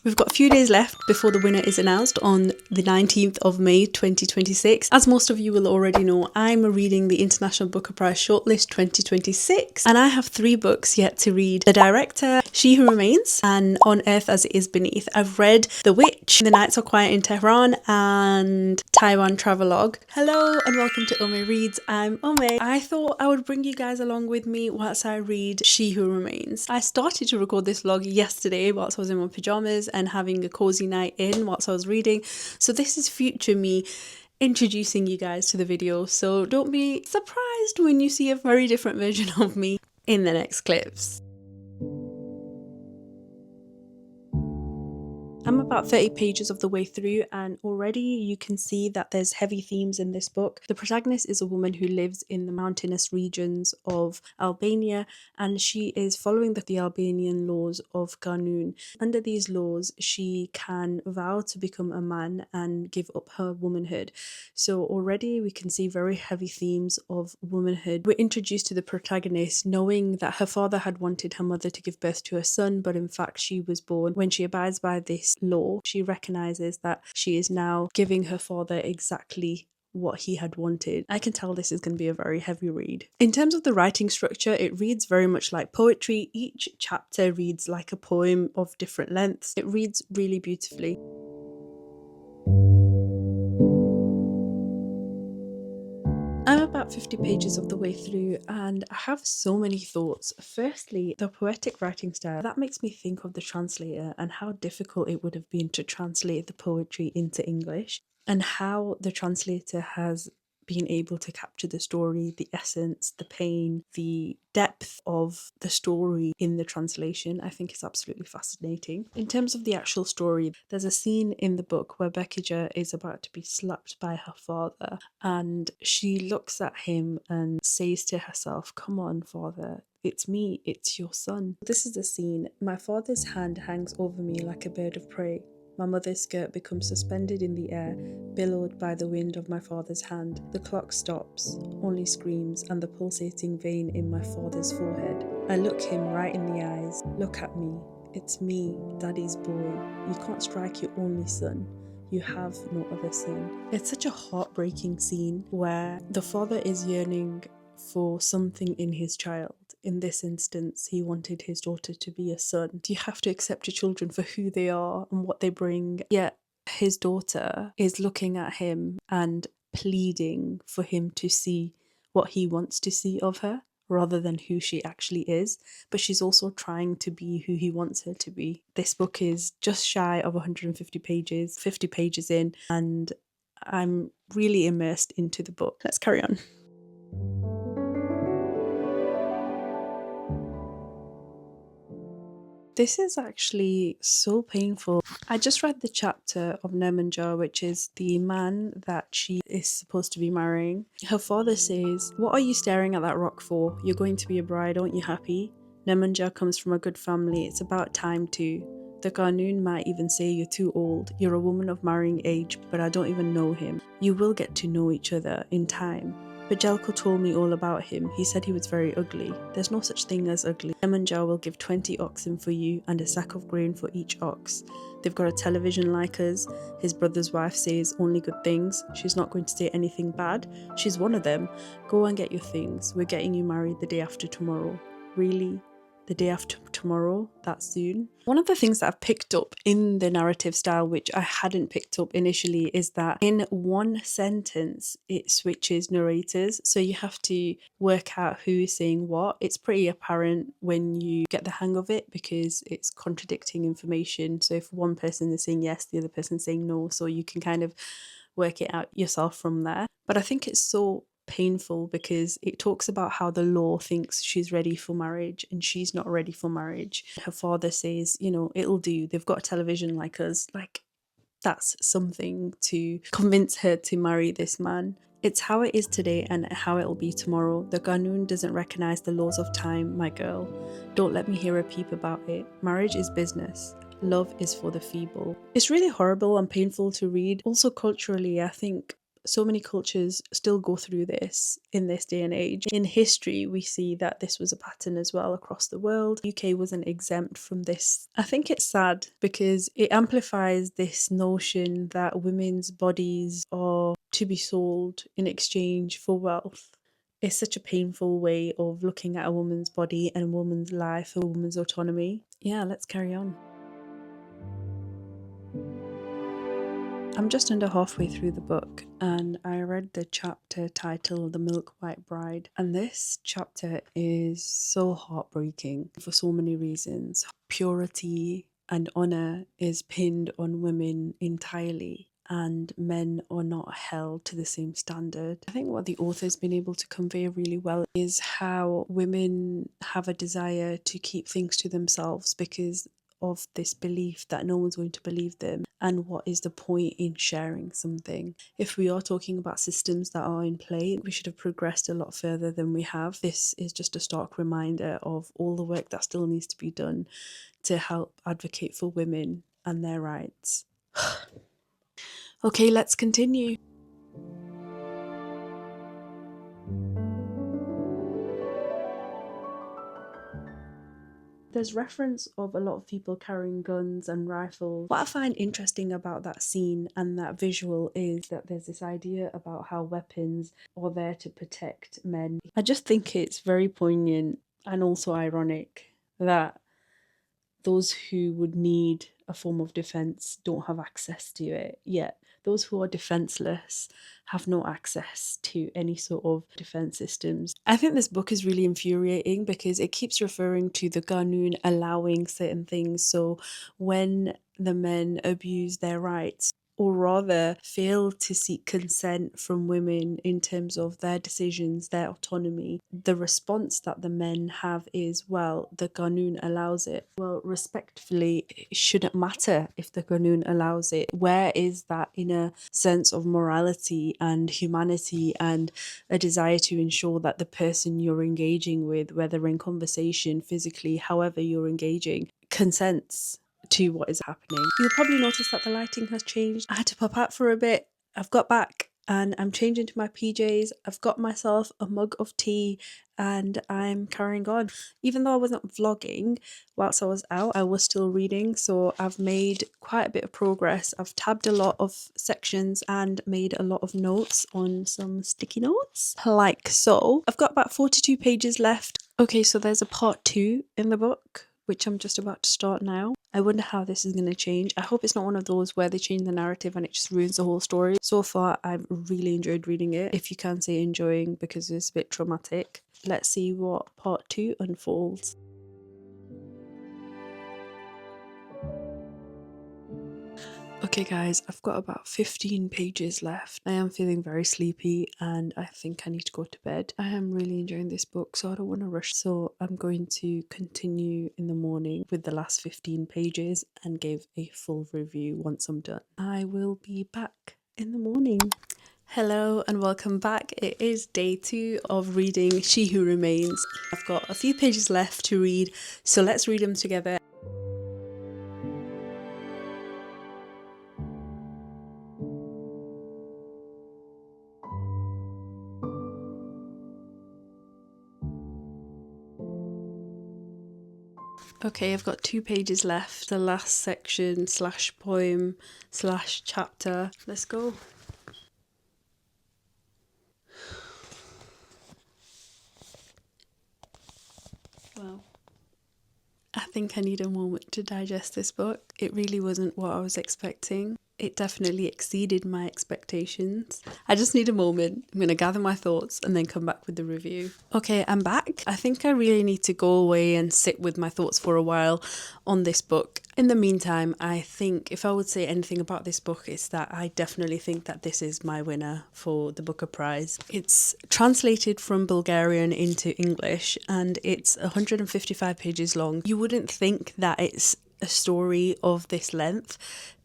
We've got a few days left before the winner is announced on the 19th of May 2026. As most of you will already know, I'm reading the International Booker Prize Shortlist 2026 and I have 3 books yet to read. The Director, She Who Remains, and On Earth as It Is Beneath. I've read The Witch, The Nights Are Quiet in Tehran, and Taiwan Travelogue. Hello and welcome to Ome Reads. I'm Ome. I thought I would bring you guys along with me whilst I read She Who Remains. I started to record this vlog yesterday whilst I was in my pajamas and having a cozy night in whilst I was reading. So this is future me introducing you guys to the video. So don't be surprised when you see a very different version of me in the next clips. I'm about 30 pages of the way through and already you can see that there's heavy themes in this book. The protagonist is a woman who lives in the mountainous regions of Albania and she is following the Albanian laws of Qanun. Under these laws, she can vow to become a man and give up her womanhood. So already we can see very heavy themes of womanhood. We're introduced to the protagonist knowing that her father had wanted her mother to give birth to a son, but in fact she was born. When she abides by this law, she recognizes that she is now giving her father exactly what he had wanted. I can tell this is going to be a very heavy read. In terms of the writing structure, it reads very much like poetry. Each chapter reads like a poem of different lengths. It reads really beautifully. I'm about 50 pages of the way through and I have so many thoughts. Firstly, the poetic writing style, that makes me think of the translator and how difficult it would have been to translate the poetry into English, and how the translator has been able to capture the story, the essence, the pain, the depth of the story in the translation. I think is absolutely fascinating. In terms of the actual story, there's a scene in the book where Bekija is about to be slapped by her father and she looks at him and says to herself, "Come on, father, it's me, it's your son." This is the scene. "My father's hand hangs over me like a bird of prey. My mother's skirt becomes suspended in the air, billowed by the wind of my father's hand. The clock stops, only screams and the pulsating vein in my father's forehead. I look him right in the eyes. Look at me. It's me, daddy's boy. You can't strike your only son. You have no other son." It's such a heartbreaking scene where the father is yearning for something in his child. In this instance, he wanted his daughter to be a son. You have to accept your children for who they are and what they bring. Yet his daughter is looking at him and pleading for him to see what he wants to see of her rather than who she actually is. But she's also trying to be who he wants her to be. This book is just shy of 150 pages, 50 pages in, and I'm really immersed into the book. Let's carry on. This is actually so painful. I just read the chapter of Nemanja, which is the man that she is supposed to be marrying. Her father says, "What are you staring at that rock for? You're going to be a bride, aren't you happy? Nemanja comes from a good family. It's about time too. The Qanun might even say you're too old. You're a woman of marrying age, but I don't even know him. You will get to know each other in time. But Jelko told me all about him. He said he was very ugly. There's no such thing as ugly. Nemanja will give 20 oxen for you and a sack of grain for each ox. They've got a television like us. His brother's wife says only good things. She's not going to say anything bad. She's one of them. Go and get your things. We're getting you married the day after tomorrow." Really? The day after tomorrow? That soon? One of the things that I've picked up in the narrative style, which I hadn't picked up initially, is that in one sentence it switches narrators, so you have to work out who is saying what. It's pretty apparent when you get the hang of it because it's contradicting information. So if one person is saying yes, the other person is saying no, so you can kind of work it out yourself from there. But I think it's so painful because it talks about how the law thinks she's ready for marriage and she's not ready for marriage. Her father says, you know, it'll do. They've got a television like us. Like, that's something to convince her to marry this man. It's how it is today and how it'll be tomorrow. The Qanun doesn't recognize the laws of time, my girl. Don't let me hear a peep about it. Marriage is business. Love is for the feeble. It's really horrible and painful to read. Also culturally, I think So many cultures still go through this in this day and age. In history, we see that this was a pattern as well across the world. UK wasn't exempt from this. I think it's sad because it amplifies this notion that women's bodies are to be sold in exchange for wealth. It's such a painful way of looking at a woman's body and a woman's life, a woman's autonomy. Yeah, let's carry on. I'm just under halfway through the book and I read the chapter titled The Milk White Bride, and this chapter is so heartbreaking for so many reasons. Purity and honour is pinned on women entirely, and men are not held to the same standard. I think what the author's been able to convey really well is how women have a desire to keep things to themselves because of this belief that no one's going to believe them, and what is the point in sharing something. If we are talking about systems that are in play, we should have progressed a lot further than we have. This is just a stark reminder of all the work that still needs to be done to help advocate for women and their rights. Okay, let's continue. There's reference of a lot of people carrying guns and rifles. What I find interesting about that scene and that visual is that there's this idea about how weapons are there to protect men. I just think it's very poignant and also ironic that those who would need a form of defense don't have access to it, yet those who are defenseless have no access to any sort of defense systems. I think this book is really infuriating because it keeps referring to the Qanun allowing certain things. So when the men abuse their rights, or rather fail to seek consent from women in terms of their decisions, their autonomy, the response that the men have is, well, the Qanun allows it. Well, respectfully, it shouldn't matter if the Qanun allows it. Where is that inner sense of morality and humanity and a desire to ensure that the person you're engaging with, whether in conversation, physically, however you're engaging, consents to what is happening? You'll probably notice that the lighting has changed. I had to pop out for a bit. I've got back and I'm changing to my PJs. I've got myself a mug of tea and I'm carrying on. Even though I wasn't vlogging whilst I was out, I was still reading. So I've made quite a bit of progress. I've tabbed a lot of sections and made a lot of notes on some sticky notes, like so. I've got about 42 pages left. Okay, so there's a part 2 in the book, which I'm just about to start now. I wonder how this is going to change. I hope it's not one of those where they change the narrative and it just ruins the whole story. So far, I've really enjoyed reading it, if you can say enjoying, because it's a bit traumatic. Let's see what part 2 unfolds. Okay guys, I've got about 15 pages left. I am feeling very sleepy and I think I need to go to bed. I am really enjoying this book, so I don't want to rush. So I'm going to continue in the morning with the last 15 pages and give a full review once I'm done. I will be back in the morning. Hello and welcome back. It is day 2 of reading She Who Remains. I've got a few pages left to read, so let's read them together. Okay, I've got 2 pages left, the last section / poem / chapter. Let's go. Wow. I think I need a moment to digest this book. It really wasn't what I was expecting. It definitely exceeded my expectations. I just need a moment. I'm going to gather my thoughts and then come back with the review. Okay, I'm back. I think I really need to go away and sit with my thoughts for a while on this book. In the meantime, I think if I would say anything about this book, it's that I definitely think that this is my winner for the Booker Prize. It's translated from Bulgarian into English and it's 155 pages long. You wouldn't think that it's a story of this length.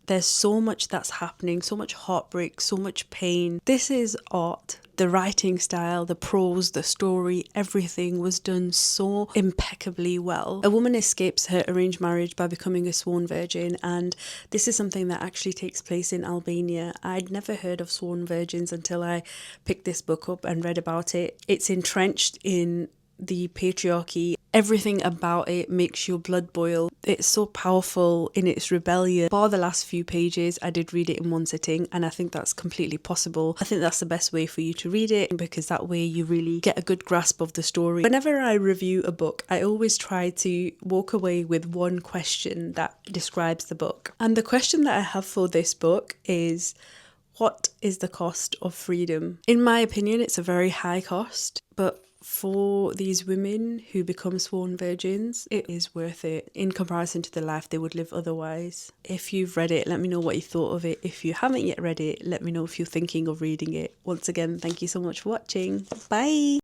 There's so much that's happening, so much heartbreak, so much pain. This is art. The writing style, the prose, the story, everything was done so impeccably well. A woman escapes her arranged marriage by becoming a sworn virgin, and this is something that actually takes place in Albania. I'd never heard of sworn virgins until I picked this book up and read about it. It's entrenched in the patriarchy. Everything about it makes your blood boil. It's so powerful in its rebellion. Bar the last few pages, I did read it in one sitting, and I think that's completely possible. I think that's the best way for you to read it, because that way you really get a good grasp of the story. Whenever I review a book, I always try to walk away with one question that describes the book. And the question that I have for this book is, what is the cost of freedom? In my opinion, it's a very high cost, but for these women who become sworn virgins, it is worth it in comparison to the life they would live otherwise. If you've read it, let me know what you thought of it. If you haven't yet read it, let me know if you're thinking of reading it. Once again, thank you so much for watching. Bye!